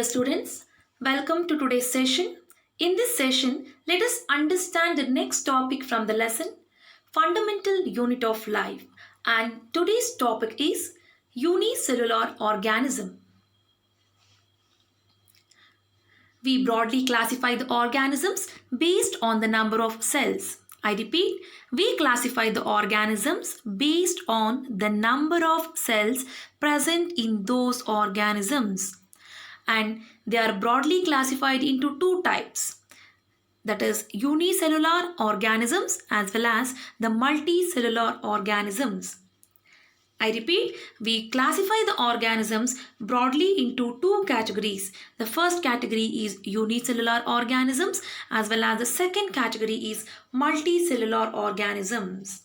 Dear students, welcome to today's session. In this session, let us understand the next topic from the lesson, Fundamental Unit of Life. And today's topic is unicellular organism. We broadly classify the organisms based on the number of cells. I repeat, we classify the organisms based on the number of cells present in those organisms. And they are broadly classified into two types, that is unicellular organisms as well as the multicellular organisms. I repeat, we classify the organisms broadly into two categories. The first category is unicellular organisms as well as the second category is multicellular organisms.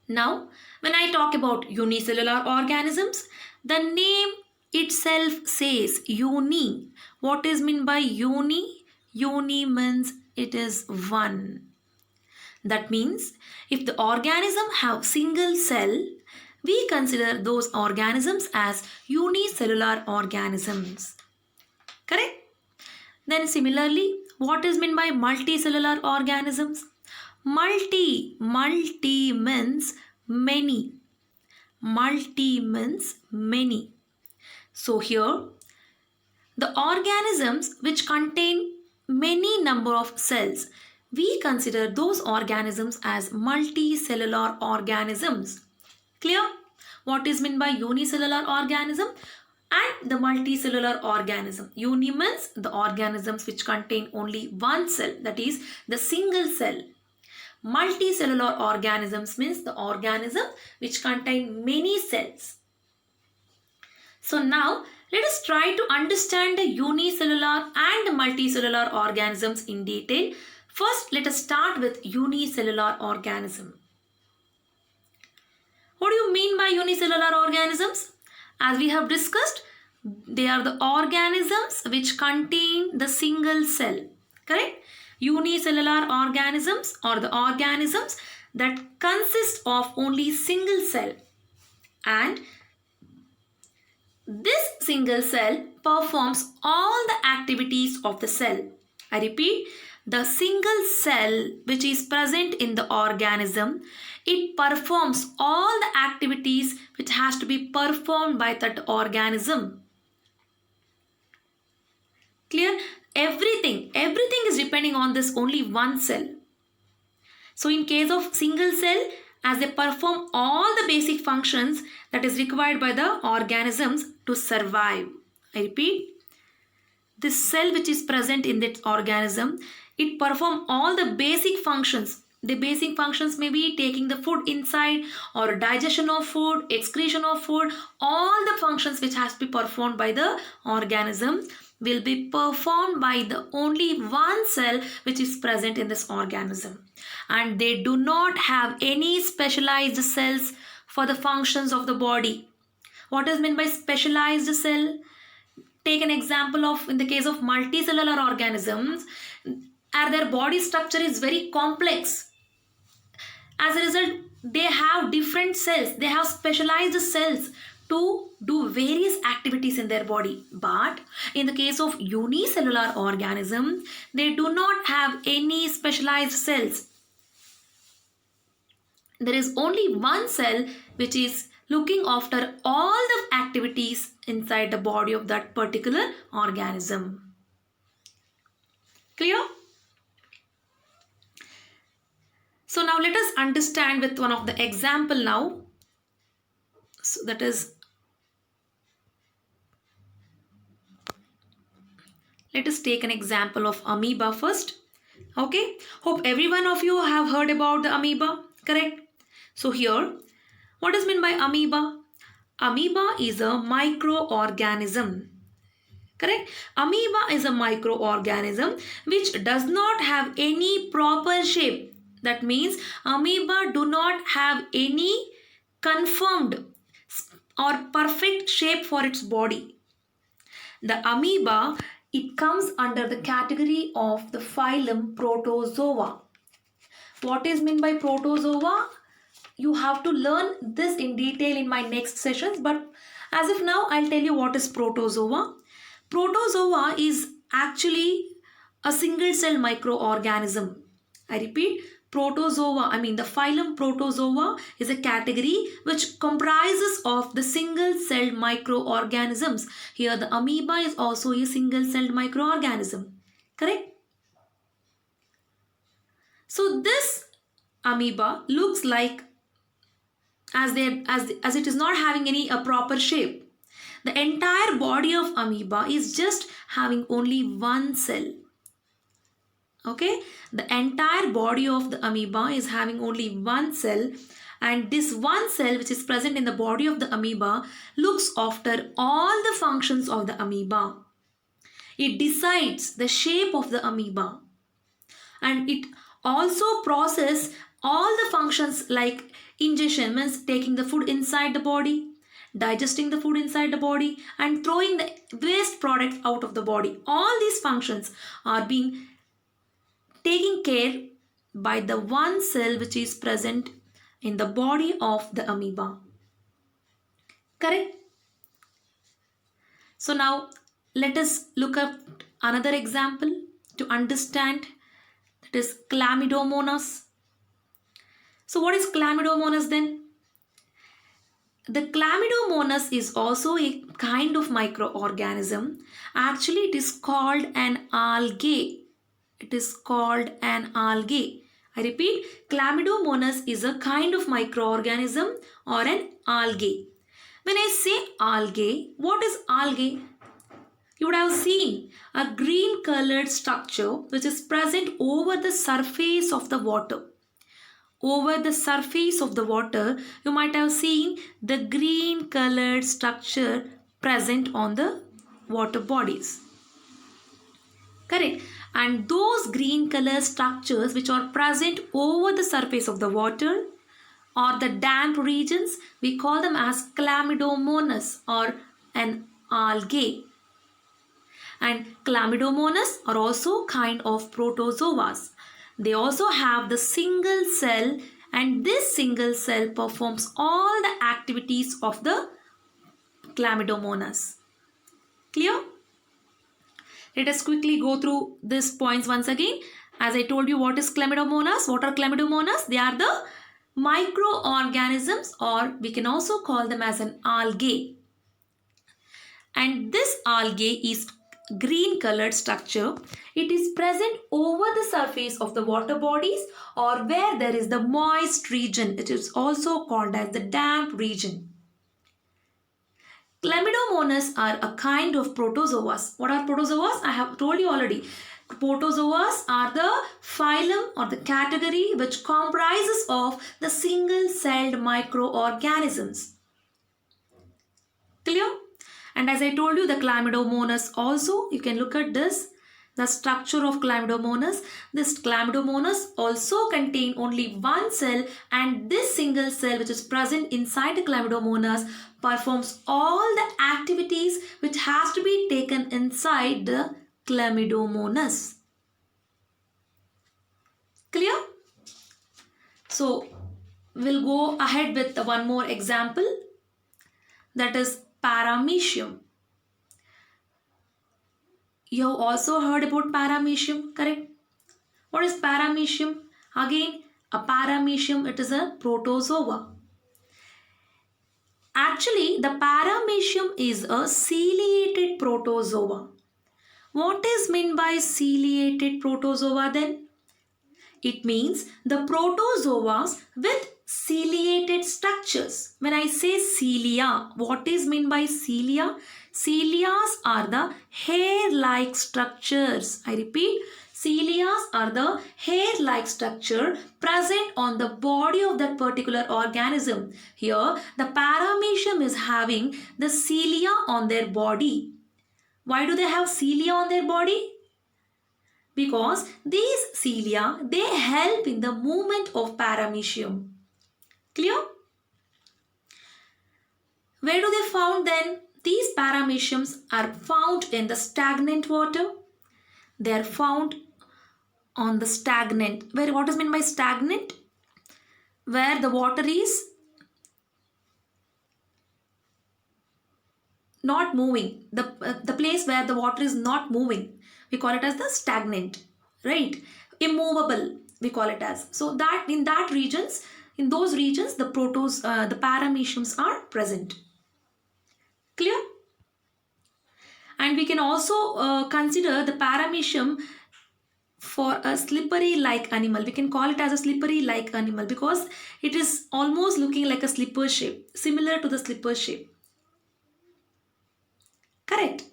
Now, when I talk about unicellular organisms, the name itself says uni. What is meant by uni? Uni means it is one. That means if the organism have single cell, we consider those organisms as unicellular organisms. Correct? Then similarly, what is meant by multicellular organisms? Multi means many. Multi means many. So here, the organisms which contain many number of cells, we consider those organisms as multicellular organisms. Clear? What is meant by unicellular organism and the multicellular organism? Uni means the organisms which contain only one cell, that is the single cell. Multicellular organisms means the organism which contain many cells. So now let us try to understand the unicellular and multicellular organisms in detail. First, let us start with unicellular organism. What do you mean by unicellular organisms? As we have discussed, they are the organisms which contain the single cell. Correct? Unicellular organisms are the organisms that consist of only single cell, and this single cell performs all the activities of the cell. I repeat, the single cell which is present in the organism, it performs all the activities which has to be performed by that organism. Clear? Everything is depending on this only one cell. So in case of single cell, as they perform all the basic functions that is required by the organisms to survive. I repeat, this cell which is present in that organism, it perform all the basic functions. The basic functions may be taking the food inside or digestion of food, excretion of food. All the functions which has to be performed by the organism will be performed by the only one cell which is present in this organism. And they do not have any specialized cells for the functions of the body. What is meant by specialized cell? Take an example of, in the case of multicellular organisms, their body structure is very complex. As a result, they have different cells. They have specialized cells to do various activities in their body. But in the case of unicellular organism, they do not have any specialized cells. There is only one cell which is looking after all the activities inside the body of that particular organism. Clear? So now let us understand with one of the example now. So that is, let us take an example of amoeba first. Okay, hope every one of you have heard about the amoeba, correct? So here, what is meant by amoeba? Amoeba is a microorganism. Correct? Amoeba is a microorganism which does not have any proper shape. That means amoeba do not have any confirmed or perfect shape for its body. The amoeba, it comes under the category of the phylum Protozoa. What is meant by Protozoa? You have to learn this in detail in my next sessions, but as of now, I'll tell you what is Protozoa. Protozoa is actually a single cell microorganism. I repeat, protozoa, the phylum Protozoa is a category which comprises of the single celled microorganisms. Here the amoeba is also a single celled microorganism. Correct? So this amoeba looks like as it is not having any proper shape. The entire body of amoeba is just having only one cell. Okay, the entire body of the amoeba is having only one cell, and this one cell which is present in the body of the amoeba looks after all the functions of the amoeba. It decides the shape of the amoeba, and it also processes all the functions like ingestion, means taking the food inside the body, digesting the food inside the body, and throwing the waste product out of the body. All these functions are being taken care by the one cell which is present in the body of the amoeba. Correct? So now let us look at another example to understand, that is Chlamydomonas. So what is Chlamydomonas then? The Chlamydomonas is also a kind of microorganism. Actually, it is called an algae. It is called an algae. I repeat, Chlamydomonas is a kind of microorganism or an algae. When I say algae, what is algae? You would have seen a green colored structure which is present over the surface of the water. Over the surface of the water, you might have seen the green colored structure present on the water bodies. Correct. And those green color structures which are present over the surface of the water or the damp regions, we call them as Chlamydomonas or an algae. And Chlamydomonas are also kind of protozoas. They also have the single cell, and this single cell performs all the activities of the Chlamydomonas. Clear? Let us quickly go through these points once again. As I told you, what is Chlamydomonas? What are Chlamydomonas? They are the microorganisms, or we can also call them as an algae. And this algae is green colored structure. It is present over the surface of the water bodies or where there is the moist region. It is also called as the damp region. Chlamydomonas are a kind of protozoas. What are protozoas? I have told you already. Protozoas are the phylum or the category which comprises of the single-celled microorganisms. Clear? And as I told you, the Chlamydomonas also, you can look at this, the structure of Chlamydomonas. This Chlamydomonas also contain only one cell, and this single cell which is present inside the Chlamydomonas performs all the activities which has to be taken inside the Chlamydomonas. Clear? So, we'll go ahead with one more example, that is Paramecium. You have also heard about Paramecium, correct? What is Paramecium? Again, a Paramecium, it is a protozoa. Actually, the Paramecium is a ciliated protozoa. What is meant by ciliated protozoa then? It means the protozoas with ciliated structures. When I say cilia, what is meant by cilia? Cilias are the hair-like structures. I repeat, cilias are the hair-like structure present on the body of that particular organism. Here, the Paramecium is having the cilia on their body. Why do they have cilia on their body? Because these cilia, they help in the movement of Paramecium. Clear? Where do they found then? These Parameciums are found in the stagnant water. They are found on the stagnant. Where, what is meant by stagnant? Where the water is not moving, the place where the water is not moving, we call it as the stagnant, right? Immovable, we call it as. So that in that regions, in those regions, the the parameciums are present. Clear? And we can also consider the paramecium for a slippery like animal. We can call it as a slippery like animal because it is almost looking like a slipper shape, similar to the slipper shape. Correct.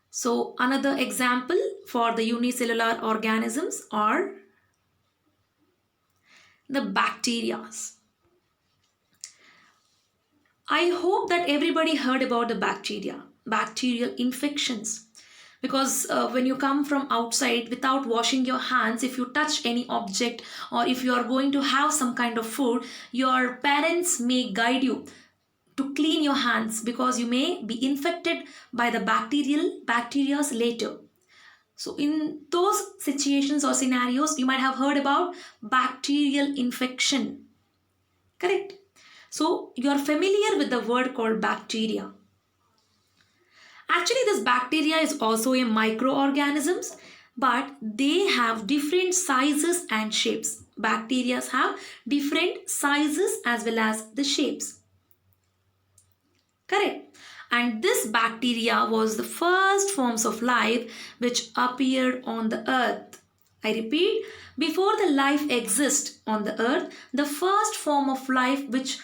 So another example for the unicellular organisms are the bacteria. I hope that everybody heard about the bacteria, bacterial infections. Because when you come from outside without washing your hands, if you touch any object or if you are going to have some kind of food, your parents may guide you to clean your hands because you may be infected by the bacteria later. So in those situations or scenarios, you might have heard about bacterial infection. Correct? So you are familiar with the word called bacteria. Actually, this bacteria is also a microorganisms, but they have different sizes and shapes. Bacteria have different sizes as well as the shapes. Correct. And this bacteria was the first forms of life which appeared on the earth. I repeat, before the life exists on the earth, the first form of life which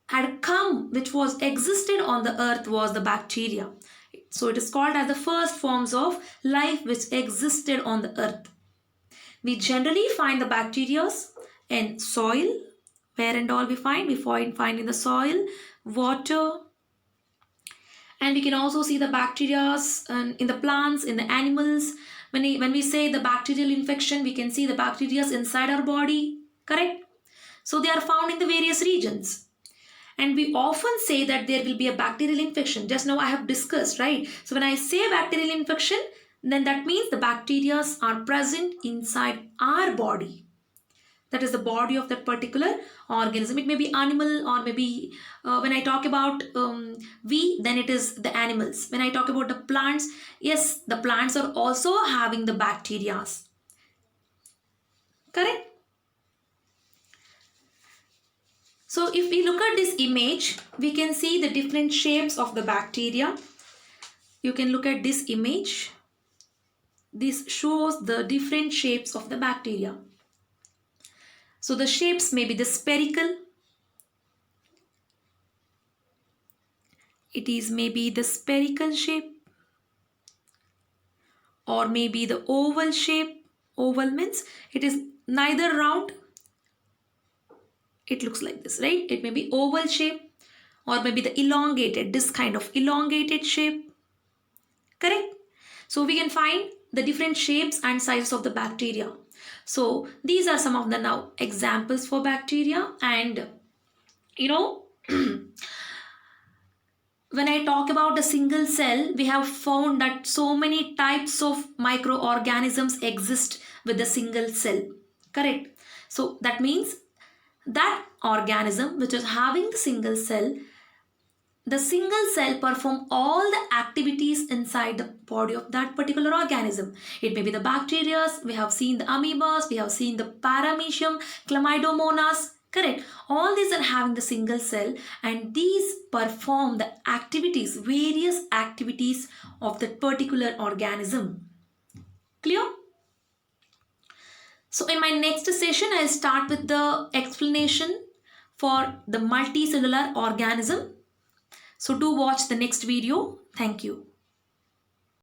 had come, which was existed on the earth was the bacteria. So it is called as the first forms of life which existed on the earth. We generally find the bacteria in soil. Where and all we find? We find in the soil, water, and we can also see the bacteria in the plants, in the animals. When we say the bacterial infection, we can see the bacteria inside our body. Correct? So they are found in the various regions. And we often say that there will be a bacterial infection. Just now I have discussed, right? So when I say bacterial infection, then that means the bacteria are present inside our body. That is the body of that particular organism. It may be animal or maybe when I talk about we, then it is the animals. When I talk about the plants, yes, the plants are also having the bacteria. Correct? So if we look at this image, we can see the different shapes of the bacteria. You can look at this image. This shows the different shapes of the bacteria. So the shapes may be the spherical. It is maybe the spherical shape. Or maybe the oval shape. Oval means it is neither round. It looks like this, right? It may be oval shape or maybe the elongated, this kind of elongated shape. Correct? So we can find the different shapes and sizes of the bacteria. So these are some of the now examples for bacteria. And you know, when I talk about a single cell, we have found that so many types of microorganisms exist with a single cell. Correct? So that means that organism which is having the single cell perform all the activities inside the body of that particular organism. It may be the bacteria, we have seen the amoebas, we have seen the paramecium, chlamydomonas. Correct? All these are having the single cell and these perform the activities, various activities of that particular organism. Clear? So in my next session, I'll start with the explanation for the multicellular organism. So do watch the next video. Thank you.